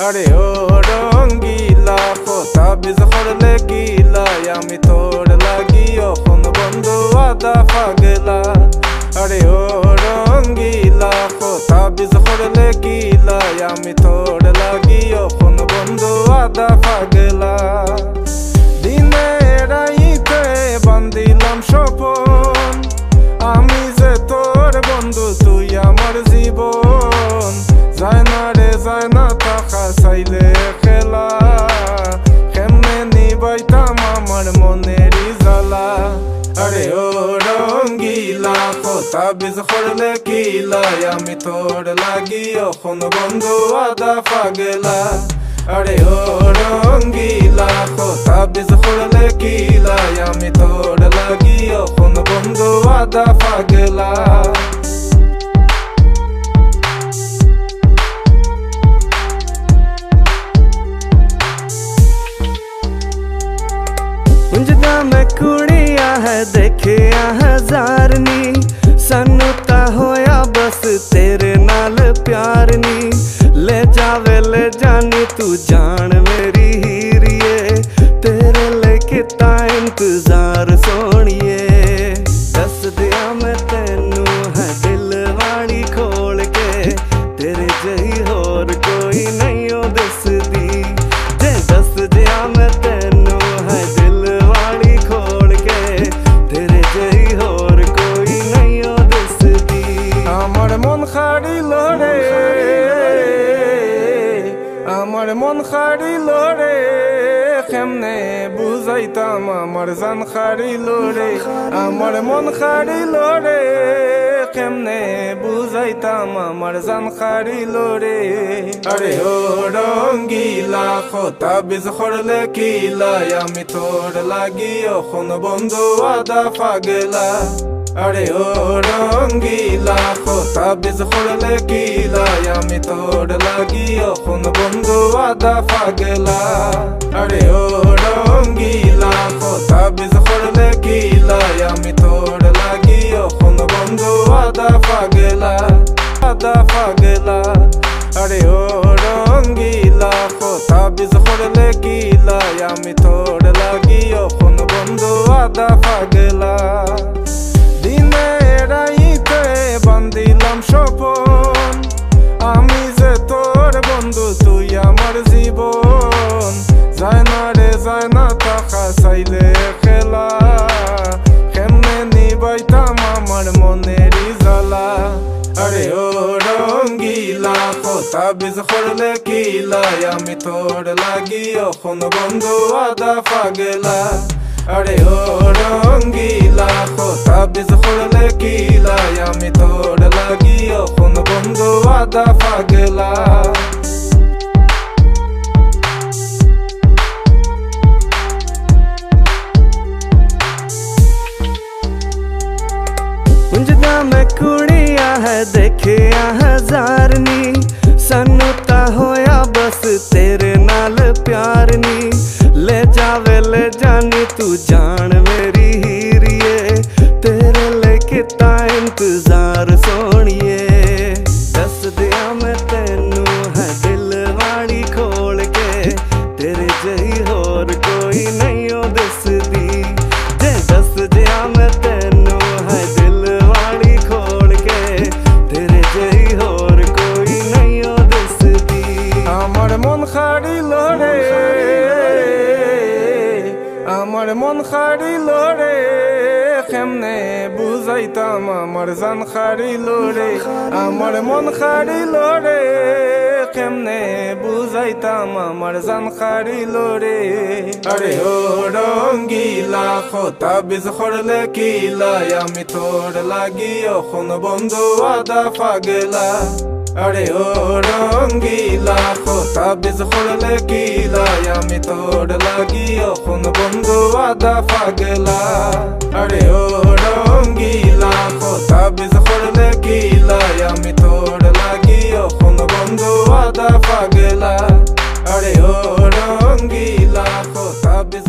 আরে ও রঙ্গিলা কথা বিজ করলে কিলা আমি তোর লাগি এখন বন্ধু আদা পাগলা আরে ও রঙ্গিলা কথা বিজ করলে কিলা আমি তোর লাগি এখন বন্ধু আদা পাগলা দিনে রাইতে বান্দিলাম স্বপন আমি যে তোর বন্ধু তুই আমার জীবন যায় না রে যায় না টাকা চাইলে খেলা কেমনে নিবাইতাম আমার মনেরই জ্বালা আরে ও রঙ্গিলা কথা বিজ করলে কিলা আমি তোর লাগি এখন বন্ধু আদা পাগলা আরে ও রঙ্গিলা কথা বিজ করলে কিলা আমি তোর লাগি এখন বন্ধু আদা পাগলা मैं कुड़िया है देखे हजार नी सानू ता होया बस तेरे नाल प्यार नी ले जावे ले जानी तू जान मेरी हीरिए तेरे लेके ता इंतजार सोनिए दस दिया मैं तेनू है दिल वाड़ी खोल के तेरे जही होर कोई नहीं हो दस दी जे दस दिया मैं तेनू है दिल वाड़ी खोल के तेरे जही होर कोई नहीं हो दस दी আমার মন খাড়িল রে আমার মন খাড়িল রে কেমনে বুঝাইতাম আমার জান খাড়িল রে আমার মন খাড়িল রে কেমনে বুঝাইতাম আমার জান খাড়িল রে আরে ও রঙ্গিলা কথা বিজ করলে কিলা আমি তোর লাগি এখন বন্ধু আদা পাগলা আরে ও রঙ্গিলা কথা বিজ করলে কিলা আমি তোর লাগি এখন বন্ধু আদা পাগলা আরে ও রঙ্গিলা কথা বিজ করলে কিলা আমি তোর লাগি এখন বন্ধু আদা পাগলা আদা পাগলা আরে ও রঙ্গিলা কথা বিজ করলে কিলা আমি তোর লাগি এখন বন্ধু আদা পাগলা দিনে রাইতে বান্দিলাম স্বপন আমি যে তোর বন্ধু তুই আমার জীবন যায় না রে যায় না টাকা চাইলে খেলা কেমনে নিবাইতাম আমার মনেরই জ্বালা আরে ও রঙ্গিলা কথা বিজ করলে কিলা আমি তোর লাগি এখন বন্ধু আদা পাগলা আরে ও রঙ্গিলা কথা বিজ করলে কিলা আমি তোর লাগি এখন বন্ধু আদা পাগলা मैं कुड़िया है देखे हजार नी सानू ता होया बस तेरे नाल प्यार नी ले जावे ले जानी तू जान मेरी हीरिए तेरे लेके ता इंतजार सोनिए दस दिया मैं तेनू है दिल वाड़ी खोल के तेरे जही होर कोई नहीं हो दस दी जे दस दिया मैं तेनू है दिल वाड़ी खोल के तेरे जही होर कोई नहीं हो दस दी আমার মন খাড়িল রে আমার মন খাড়িল রে কেমনে বুঝাইতাম আমার জান খাড়িল রে আমার মন খাড়িল রে কেমনে বুঝাইতাম আমার জান খাড়িল রে আরে ও রঙ্গিলা কথা বিজ করলে কিলা আমি তোর লাগি এখন বন্ধু আদা পাগলা আরে ও রঙ্গিলা কথা বিজ করলে কিলা আমি তোর লাগি এখন বন্ধু আদা পাগলা আরে ও রঙ্গিলা কথা বিজ করলে কিলা আমি তোর লাগি এখন বন্ধু আদা পাগলা আরে ও রঙ্গিলা কথা বিজ